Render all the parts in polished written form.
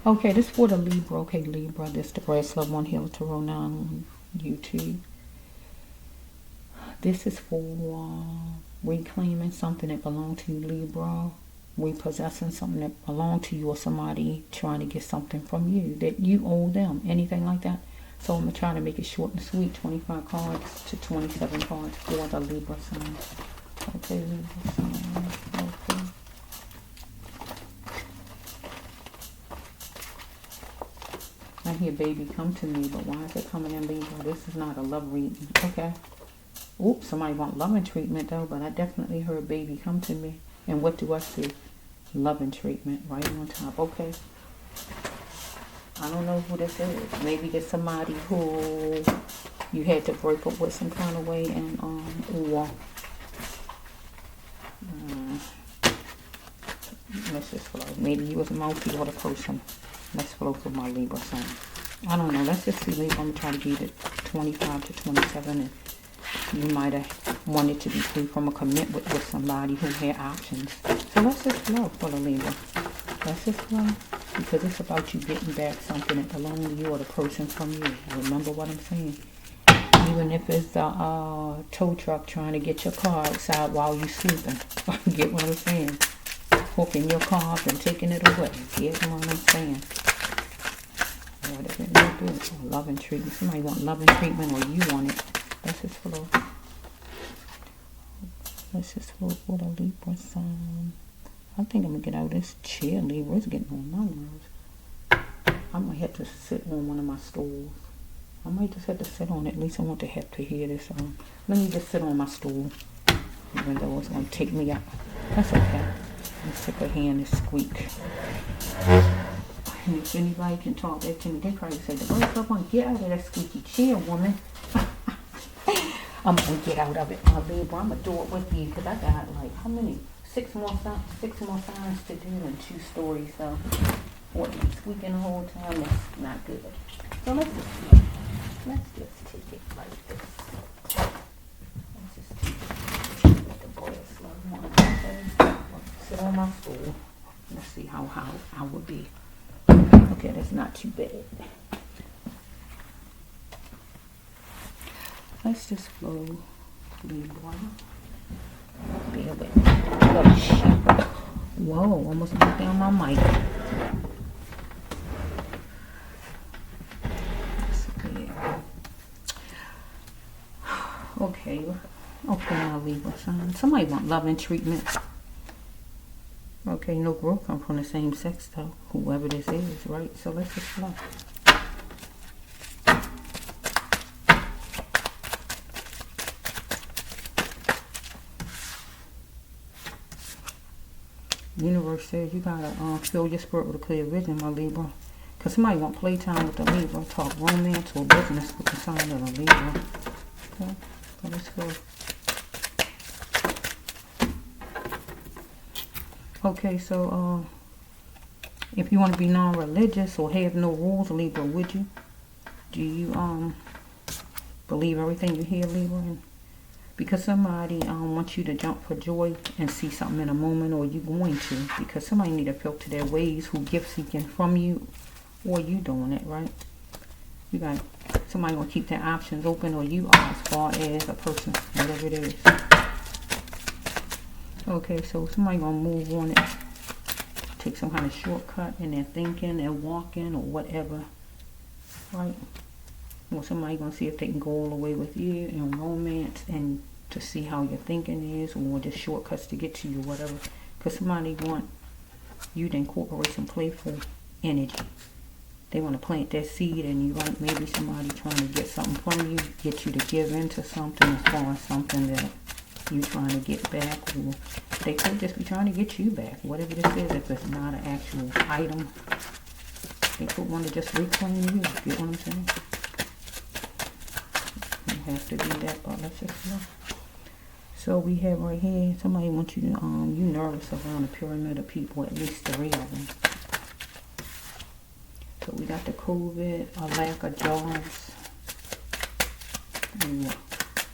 Okay, this for the Libra. Okay, Libra. This the Brass Love One Hill Tarot 9 on YouTube. This is for reclaiming something that belonged to you, Libra. Repossessing something that belonged to you, or somebody trying to get something from you that you owe them. Anything like that. So I'm going to try to make it short and sweet. 25 cards to 27 cards for the Libra sign. Okay, Libra sign. Okay. I hear baby come to me, but why is it coming in Libra? This is not a love reading. Okay. Oops, somebody want loving treatment though, but I definitely heard baby come to me. And what do I see? Loving treatment right on top. Okay. I don't know who this is. Maybe it's somebody who you had to break up with some kind of way, and or let's just flow. Maybe you was a multi-order person. Let's flow for my Libra sign. I don't know. Let's just see, Libra. I'm going to try to give it 25 to 27. And you might have wanted to be free from a commitment with somebody who had options. So let's just flow for the Libra. Let's just flow. Because it's about you getting back something that belongs to you or the person from you. Remember what I'm saying. Even if it's a tow truck trying to get your car outside while you're sleeping. Get what I'm saying? Hooking your car up and taking it away. Get what I'm saying? Whatever it may do. Loving treatment. Somebody want loving treatment, or you want it. Let's just flow. Let's just flow for the Libra sign. I think I'm going to get out of this chair, Libra. It's getting on my nerves. I might have to sit on one of my stools. I might just have to sit on it. At least I want to have to hear this. Let me just sit on my stool. Even though it's going to take me out. That's okay. I'm sick of hearing this squeak. And if anybody can talk back to me, they probably say, the Brass Love One, get out of that squeaky chair, woman. I'm going to get out of it, my Libra. I'm going to do it with you, because I got like, how many? Six more signs to do and 2 stories. So what, squeaking the whole time, that's not good. So let's just take it like this. Let's just take it with the Brass Love One. Okay. Sit on my stool. Let's see how I would be. Okay, that's not too bad. Let's just flow. Libra. Oh shit. Whoa, almost knocked down my mic. Okay, now Libra sign. Somebody want love and treatment. Okay, no growth come from the same sex though. Whoever this is, right? So let's just flow. Universe says you gotta fill your spirit with a clear vision, my Libra. Because somebody want playtime with the Libra. Talk romance or business with the sign of the Libra. Okay, so let's go. Okay, so if you want to be non-religious or have no rules, Libra, would you? Do you believe everything you hear, Libra? Because somebody wants you to jump for joy and see something in a moment, or you going to, because somebody need to filter their ways who gift seeking from you, or you doing it, right? You got somebody want to keep their options open, or you are, as far as a person, whatever it is. Okay, so somebody gonna move on it, take some kind of shortcut in their thinking, their walking, or whatever, right? Or somebody gonna see if they can go all the way with you in romance and to see how your thinking is, or just shortcuts to get to you, whatever. Because somebody want you to incorporate some playful energy. They want to plant that seed in you, right? Maybe somebody trying to get something from you, get you to give into something as far as something that you trying to get back, or they could just be trying to get you back, whatever this is. If it's not an actual item, they could want to just reclaim you. Get what I'm saying? Have to do that, but let's just know. So we have right here, somebody wants you to, you nervous around a pyramid of people, at least 3 of them. So we got the COVID, a lack of jobs, and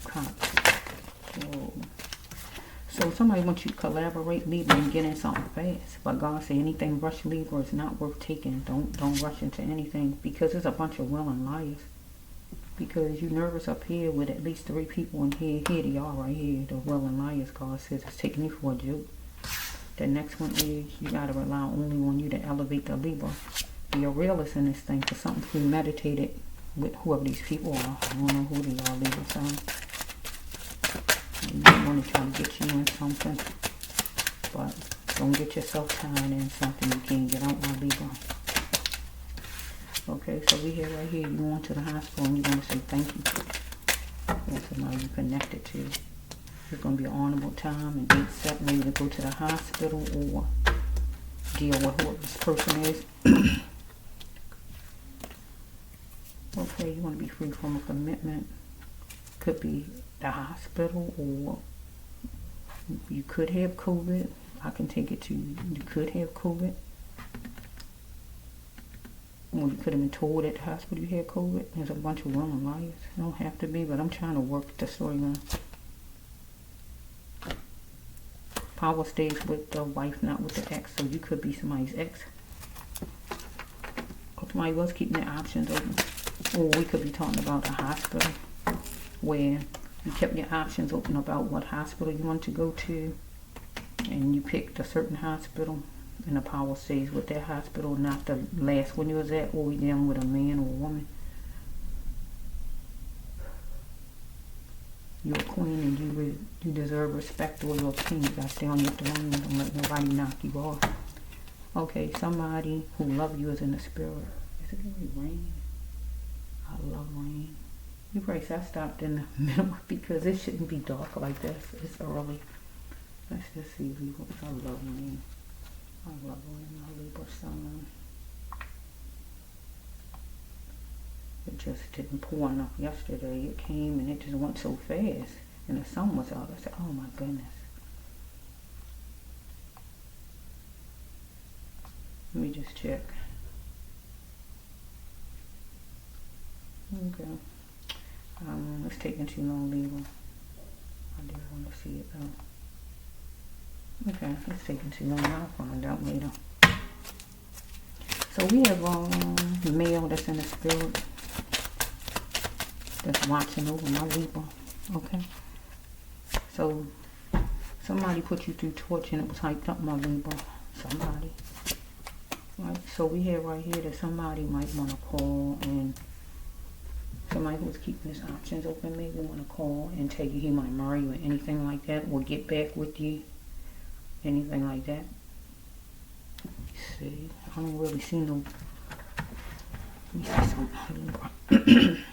cups. So somebody wants you to collaborate, Libra, and get in something fast. But God said anything rush, Libra, is not worth taking. Don't rush into anything, because there's a bunch of willing liars. Because you're nervous up here with at least 3 people in here. Here they are right here. The willing liars, God says, it's taking you for a joke. The next one is you got to rely only on you to elevate the Libra. Be a realist in this thing, for something premeditated with whoever these people are. I don't know who they are, Libra sign. You want to try to get you in something, but don't get yourself tied in something you can't get out, my Libra. Okay, so we here right here. You going to the hospital and you want to say thank you. That's somebody you connected to. It's going to be an honorable time and date set, maybe to go to the hospital or deal with who this person is. Okay, you want to be free from a commitment. Could be the hospital, or you could have COVID. I can take it to you could have COVID. Or you could have been told at the hospital you had COVID. There's a bunch of willing liars. It don't have to be, but I'm trying to work the storyline. Power stays with the wife, not with the ex. So you could be somebody's ex. Or somebody was keeping their options open. Or we could be talking about a hospital where you kept your options open about what hospital you want to go to. And you picked a certain hospital. And the power stays with that hospital, not the last one you was at, or we dealing with a man or a woman. You're a queen and you deserve respect, or you're a king. You gotta stay on your throne. Don't let nobody knock you off. Okay, somebody who loves you is in the spirit. Is it gonna rain? I love rain. You pray I stopped in the middle because it shouldn't be dark like this. It's early. Let's just see. I love rain. I love rain. I Libra sun. It just didn't pour enough yesterday. It came and it just went so fast. And the sun was out. I said, oh my goodness. Let me just check. Okay. It's taking too long, Libra. I did want to see it though. Okay, it's taking too long. I'll find out later. So we have male that's in the spirit that's watching over my Libra. Okay. So somebody put you through torture and it was hyped up, my Libra. Somebody. Right. So we have right here that somebody might want to call, and somebody who's keeping his options open maybe want to call and tell you he might marry you or anything like that, or get back with you. Anything like that. Let's see. I don't really see no. Let me see something.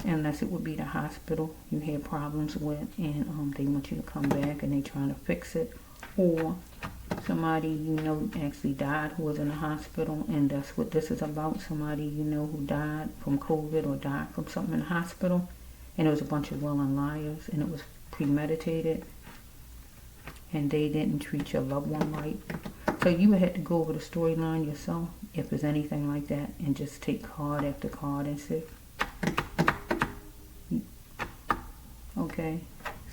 Unless it would be the hospital you had problems with, and they want you to come back and they trying to fix it, or somebody you know actually died who was in the hospital, and that's what this is about. Somebody you know who died from COVID or died from something in the hospital, and it was a bunch of willing liars, and it was premeditated, and they didn't treat your loved one right. So you would have to go over the storyline yourself if there's anything like that, and just take card after card and see. Okay,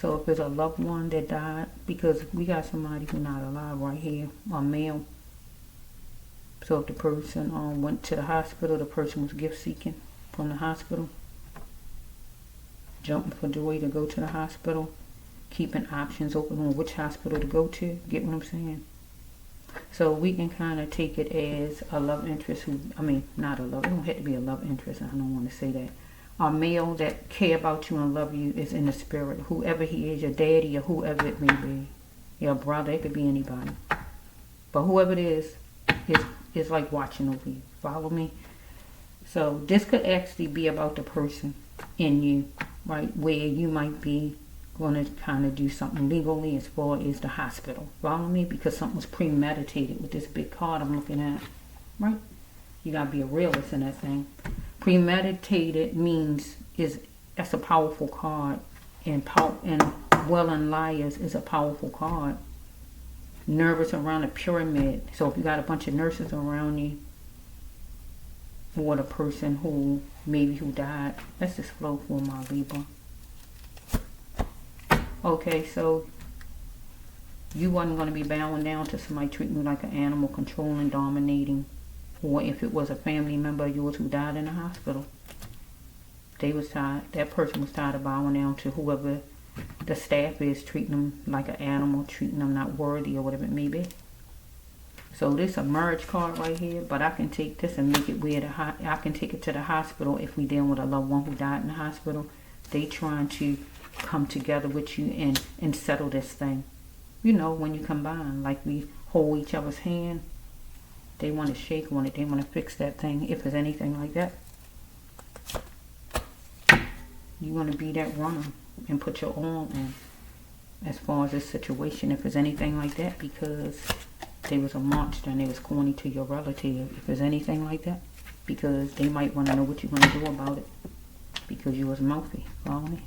so if there's a loved one that died, because we got somebody who's not alive right here, a male. So if the person went to the hospital, the person was gift seeking from the hospital, jumping for joy to go to the hospital, keeping options open on which hospital to go to. Get what I'm saying? So we can kind of take it as a love interest who, not a love, it don't have to be a love interest, I don't want to say that. A male that care about you and love you is in the spirit. Whoever he is, your daddy or whoever it may be. Your brother, it could be anybody. But whoever it is like watching over you. Follow me? So this could actually be about the person in you, right? Where you might be going to kind of do something legally as far as the hospital. Follow me? Because something was premeditated with this big card I'm looking at, right? You got to be a realist in that thing. Premeditated means that's a powerful card, and willing liars is a powerful card. Nervous around a pyramid. So if you got a bunch of nurses around you, or the person who died, let's just flow for my Libra. Okay, so You wasn't going to be bowing down to somebody treating you like an animal, controlling, dominating. Or if it was a family member of yours who died in the hospital, they was tired. That person was tired of bowing down to whoever the staff is, treating them like an animal, treating them not worthy or whatever it may be. So this a marriage card right here, but I can take this and make it where I can take it to the hospital if we dealing with a loved one who died in the hospital. They trying to come together with you and settle this thing. You know, when you combine, like we hold each other's hand, they want to shake on it. They want to fix that thing if there's anything like that. You want to be that runner and put your arm in as far as this situation if there's anything like that, because they was a monster and they was corny to your relative if there's anything like that, because they might want to know what you're going to do about it because you was mouthy. Follow me?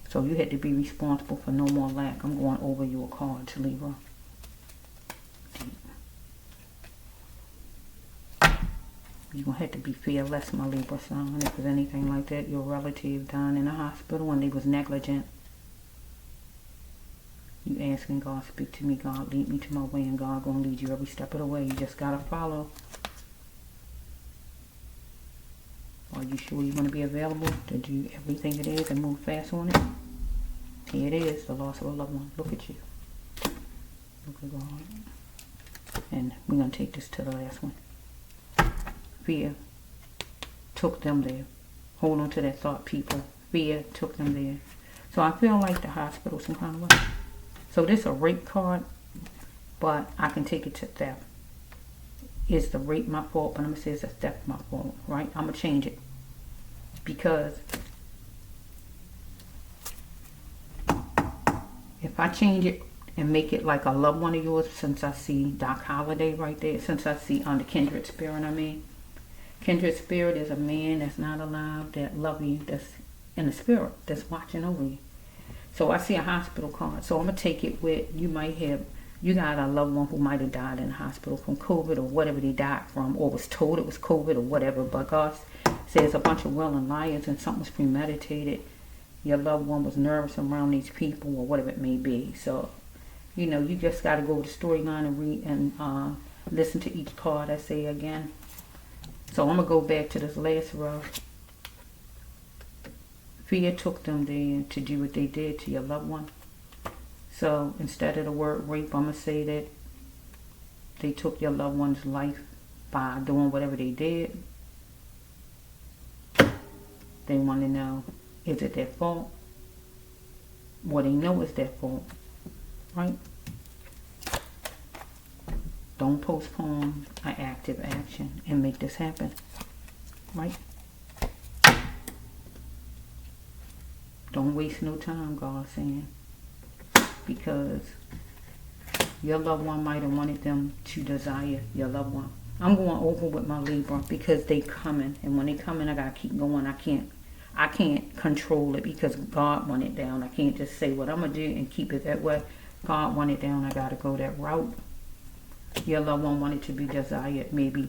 So you had to be responsible for no more lack. I'm going over your cards, Libra. You're going to have to be fearless, my Libra sign. If there's anything like that, your relative dying in the hospital and they was negligent. You asking God, speak to me, God, lead me to my way, and God going to lead you every step of the way. You just got to follow. Are you sure you're going to be available to do everything it is and move fast on it? Here it is, the loss of a loved one. Look at you. Look at God. And we're going to take this to the last one. Fear took them there. Hold on to that thought, people. Fear took them there. So I feel like the hospital some kind of way. So this is a rape card, but I can take it to theft. Is the rape my fault? But I'm going to say it's a theft my fault, right? I'm going to change it. Because if I change it and make it like a loved one of yours, since I see Doc Holliday right there, since I see under kindred spirit, kindred spirit is a man that's not alive, that love you, that's in the spirit, that's watching over you. So I see a hospital card. So I'm going to take it with, you got a loved one who might have died in the hospital from COVID or whatever they died from, or was told it was COVID or whatever. But God says a bunch of willing liars and something was premeditated. Your loved one was nervous around these people or whatever it may be. So, you know, you just got to go to the storyline and read and listen to each card I say again. So I'm going to go back to this last row. Fear took them there to do what they did to your loved one. So instead of the word rape, I'm going to say that they took your loved one's life by doing whatever they did. They want to know, is it their fault? Well, they know it's their fault, right? Don't postpone an active action and make this happen, right? Don't waste no time, God's saying. Because your loved one might have wanted them to desire your loved one. I'm going over with my Libra because they coming. And when they coming, I got to keep going. I can't control it because God want it down. I can't just say what I'm going to do and keep it that way. God want it down. I got to go that route. Your loved one wanted to be desired. Maybe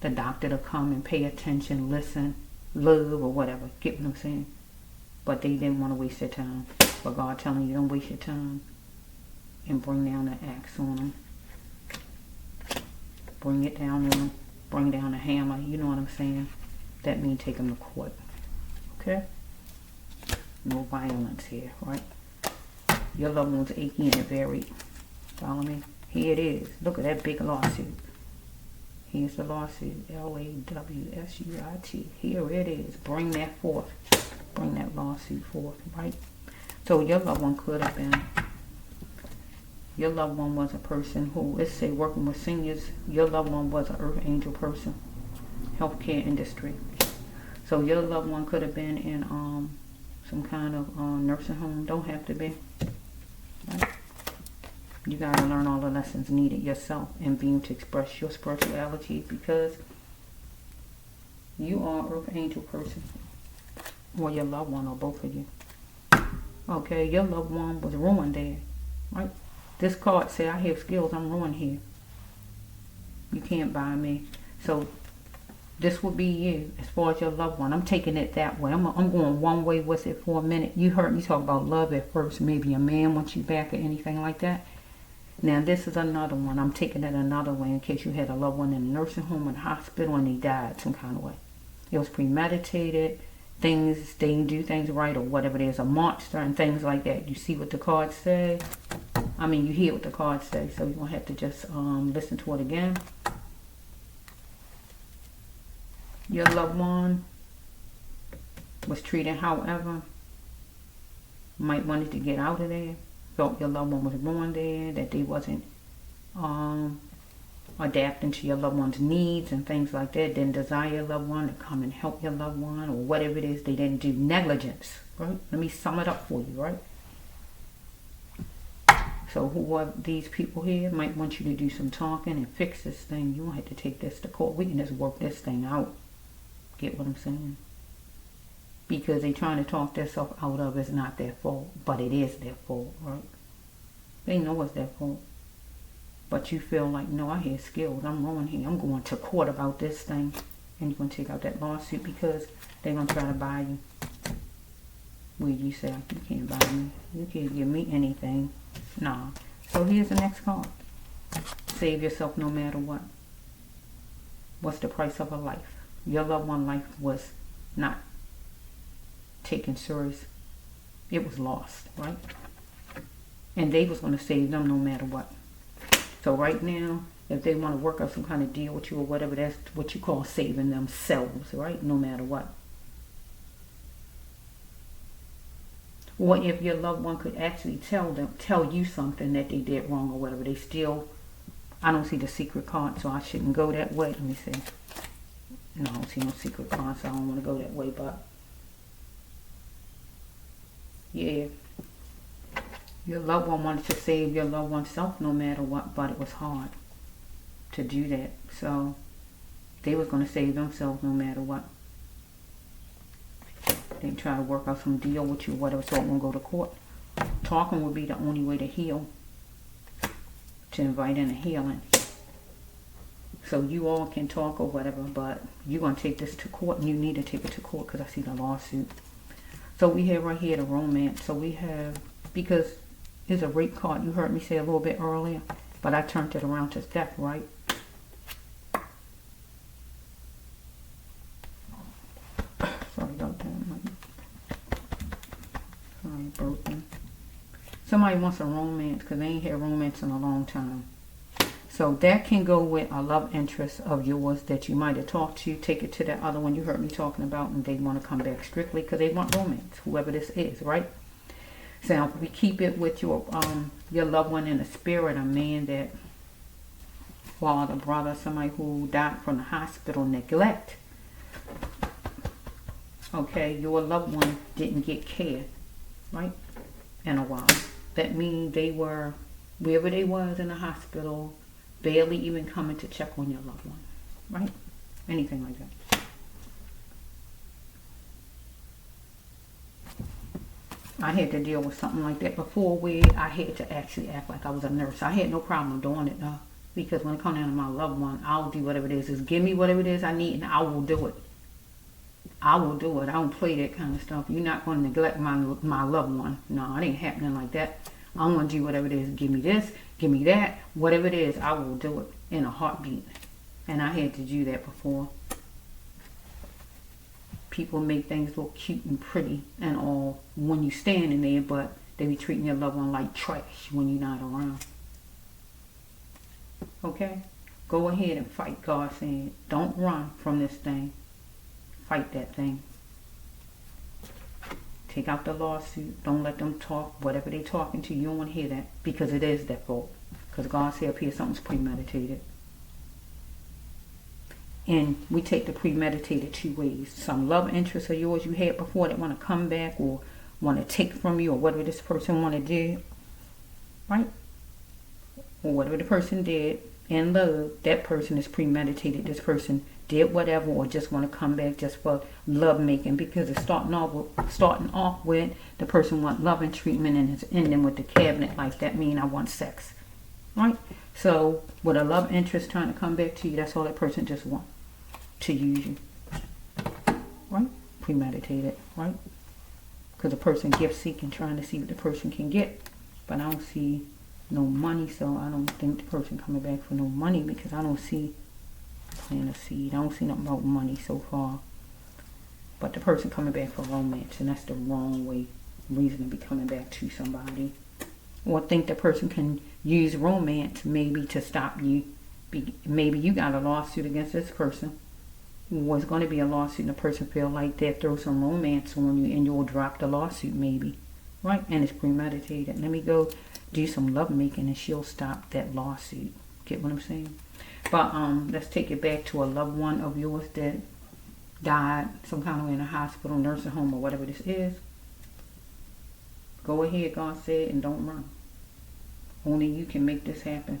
the doctor to come and pay attention, listen, love, or whatever. Get what I'm saying? But they didn't want to waste their time. But God telling you, don't waste your time. And bring down the axe on them. Bring it down on them. Bring down the hammer. You know what I'm saying? That means take them to court. Okay? No violence here, right? Your loved one's achy and varied. Follow me? Here it is. Look at that big lawsuit. Here's the lawsuit. L-A-W-S-U-I-T. Here it is. Bring that forth. Bring that lawsuit forth, right? So your loved one could have been, your loved one was a person who, let's say working with seniors, your loved one was an earth angel person, healthcare industry. So your loved one could have been in some kind of nursing home. Don't have to be, right? You got to learn all the lessons needed yourself and be able to express your spirituality, because you are an earth angel person, or your loved one, or both of you. Okay, your loved one was ruined there, right? This card say, I have skills, I'm ruined here. You can't buy me. So This will be you as far as your loved one. I'm taking it that way. I'm going one way with it for a minute. You heard me talk about love at first. Maybe a man wants you back or anything like that. Now this is another one. I'm taking it another way in case you had a loved one in a nursing home or the hospital and they died some kind of way. It was premeditated. Things, they didn't do things right or whatever. There's a monster and things like that. You see what the cards say? I mean, you hear what the cards say. So you're going to have to just listen to it again. Your loved one was treated however. Might wanted to get out of there. Felt your loved one was born there. That they wasn't adapting to your loved one's needs and things like that. Didn't desire your loved one to come and help your loved one or whatever it is. They didn't do. Negligence, right? Let me sum it up for you, right? So who are these people here? Might want you to do some talking and fix this thing. You don't have to take this to court. We can just work this thing out. Get what I'm saying? Because they trying to talk themselves out of it's not their fault. But it is their fault, right? They know it's their fault. But you feel like, no, I had skills. I'm wrong here. I'm going to court about this thing. And you're going to take out that lawsuit because they're going to try to buy you. Where you say, you can't buy me. You can't give me anything. Nah. So here's the next card. Save yourself no matter what. What's the price of a life? Your loved one life was not taken serious. It was lost, right? And they was going to save them no matter what. So right now, if they want to work out some kind of deal with you or whatever, that's what you call saving themselves, right? No matter what. Or if your loved one could actually tell you something that they did wrong or whatever, they still, I don't see the secret card, so I shouldn't go that way. Let me see. No, I don't see no secret card, so I don't want to go that way, but yeah. Your loved one wanted to save your loved one's self no matter what, but it was hard to do that. So they was going to save themselves no matter what. They try to work out some deal with you, whatever, so it won't go to court. Talking would be the only way to heal, to invite in a healing. So you all can talk or whatever, but you're going to take this to court, and you need to take it to court because I see the lawsuit. So we have right here the romance. So we have, because it's a rape card, you heard me say a little bit earlier, but I turned it around to theft, right? Sorry about that. Sorry, broken. Somebody wants a romance because they ain't had romance in a long time. So that can go with a love interest of yours that you might have talked to. Take it to that other one you heard me talking about, and they want to come back strictly because they want romance, whoever this is, right? So if we keep it with your loved one in the spirit, a man that, father, brother, somebody who died from the hospital, neglect. Okay, your loved one didn't get care, right, in a while. That means they were, wherever they was in the hospital, barely even coming to check on your loved one, right? Anything like that. I had to deal with something like that before where I had to actually act like I was a nurse. I had no problem doing it though, because when it comes down to my loved one, I'll do whatever it is. Just give me whatever it is I need and I will do it. I will do it. I don't play that kind of stuff. You're not going to neglect my loved one. No, it ain't happening like that. I'm going to do whatever it is. Give me this, give me that. Whatever it is, I will do it in a heartbeat. And I had to do that before. People make things look cute and pretty and all when you're standing there, but they be treating your loved one like trash when you're not around. Okay? Go ahead and fight. God said, don't run from this thing. Fight that thing. Take out the lawsuit. Don't let them talk. Whatever they talking to, you don't want to hear that because it is their fault. Because God said up here something's premeditated. And we take the premeditated two ways. Some love interests of yours you had before that want to come back or want to take from you or whatever this person want to do. Right? Or whatever the person did in love, that person is premeditated. This person did whatever or just want to come back just for love making, because it's starting off with the person want love and treatment and it's ending with the cabinet life. That means I want sex. Right? So with a love interest trying to come back to you, that's all that person just wants. to use you, right? Premeditated, right? Because the person gift seeking, trying to see what the person can get. But I don't see no money, so I don't think the person coming back for no money, because I don't see plant a seed. I don't see nothing about money so far. But the person coming back for romance, and that's the wrong reason to be coming back to somebody. Or think the person can use romance maybe to stop you. Maybe you got a lawsuit against this person. Was going to be a lawsuit, and the person feel like they'll throw some romance on you and you'll drop the lawsuit maybe. Right? And it's premeditated. Let me go do some love making and she'll stop that lawsuit. Get what I'm saying? But let's take it back to a loved one of yours that died some kind of way in a hospital, nursing home, or whatever this is. Go ahead, God said, and don't run. Only you can make this happen.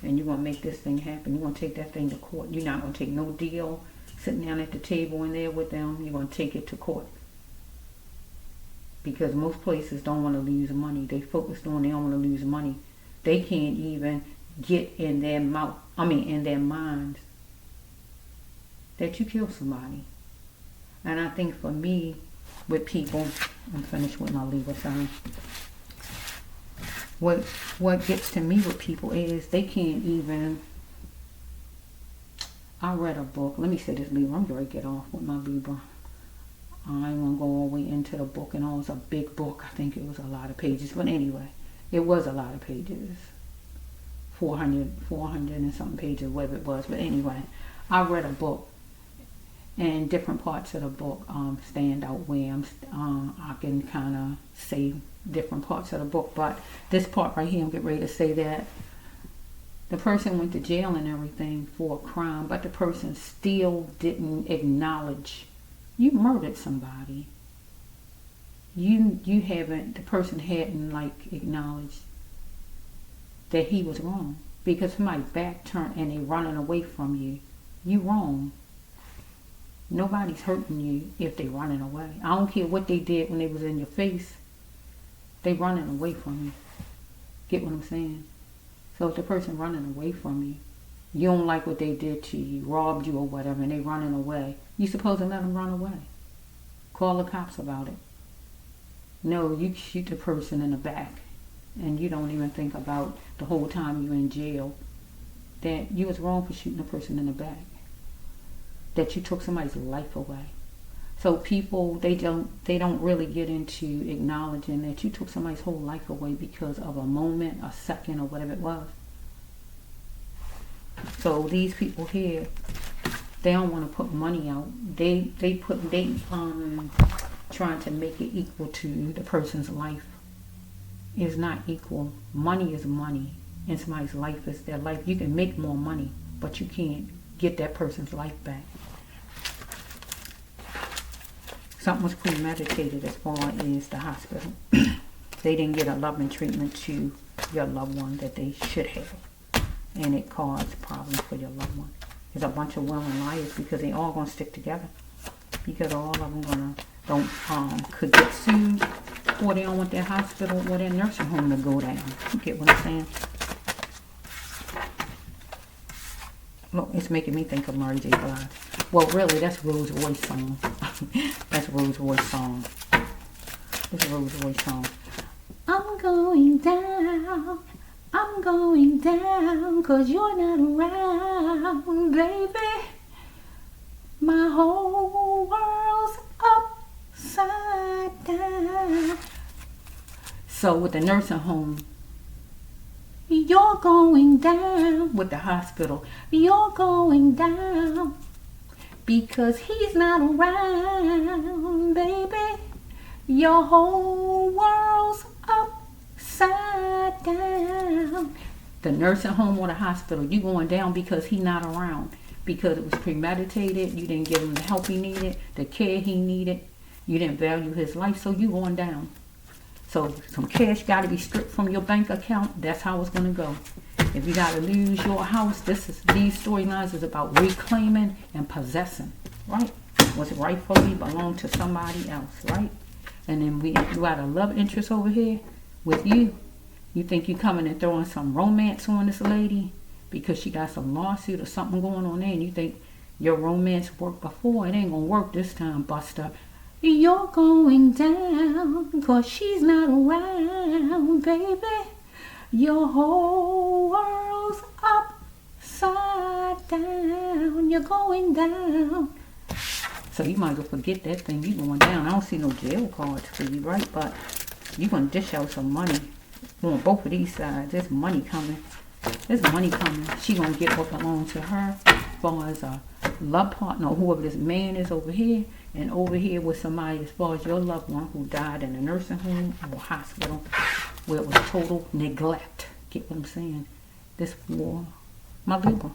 And you're going to make this thing happen. You're going to take that thing to court. You're not going to take no deal sitting down at the table in there with them. You're going to take it to court. Because most places don't want to lose money. They focused on they don't want to lose money. They can't even get in their in their minds that you killed somebody. And I think for me, with people, I'm finished with my Libra sign. What gets to me with people is they can't even. I read a book. Let me say this, Libra. I'm going to get off with my Libra. I ain't going to go all the way into the book and all. It's a big book. I think it was a lot of pages. But anyway, it was a lot of pages. 400 and something pages, whatever it was. But anyway, I read a book. And different parts of the book stand out where I can kind of say different parts of the book. But this part right here, I'm getting ready to say that the person went to jail and everything for a crime, but the person still didn't acknowledge you murdered somebody. The person hadn't acknowledged that he was wrong. Because somebody's back turned and they running away from you. You wrong. Nobody's hurting you if they running away. I don't care what they did when they was in your face. They running away from you. Get what I'm saying? So if the person running away from you, you don't like what they did to you, robbed you or whatever, and they running away, you supposed to let them run away. Call the cops about it. No, you shoot the person in the back, and you don't even think about the whole time you're in jail that you was wrong for shooting the person in the back. That you took somebody's life away. So people, they don't really get into acknowledging that you took somebody's whole life away because of a moment, a second, or whatever it was. So these people here, they don't want to put money out. They trying to make it equal to the person's life. It's not equal. Money is money, and somebody's life is their life. You can make more money, but you can't get that person's life back. Something was premeditated as far as the hospital. They didn't get a loving treatment to your loved one that they should have. And it caused problems for your loved one. There's a bunch of willing liars because they all going to stick together. Because all of them could get sued, or they don't want their hospital or their nursing home to go down. You get what I'm saying? Look, it's making me think of Mary J. Blige. Well, really, that's Rose Roy's song. That's Rose Roy's song. It's a Rose Roy's song. I'm going down, 'cause you're not around, baby. My whole world's upside down. So with the nursing home, you're going down. With the hospital, you're going down because he's not around, baby. Your whole world's upside down. The nursing home or the hospital, you going down because he's not around. Because it was premeditated. You didn't give him the help he needed, the care he needed. You didn't value his life, so you going down. So some cash got to be stripped from your bank account. That's how it's going to go. If you got to lose your house, these storylines is about reclaiming and possessing, right? What's rightfully belong to somebody else, right? And then you got a love interest over here with you. You think you coming and throwing some romance on this lady because she got some lawsuit or something going on there, and you think Your romance worked before. It ain't gonna work this time, Buster. You're going down 'cause she's not around, baby. Your whole world's upside down. You're going down. So you might as well forget that thing. You going down. I don't see no jail cards for you, right? But you gonna dish out some money on both of these sides. There's money coming. There's money coming. She gonna get what belongs to her as far as a love partner, or whoever this man is over here, and over here with somebody as far as your loved one who died in a nursing home or hospital where it was total neglect. Get what I'm saying? This for my Libra.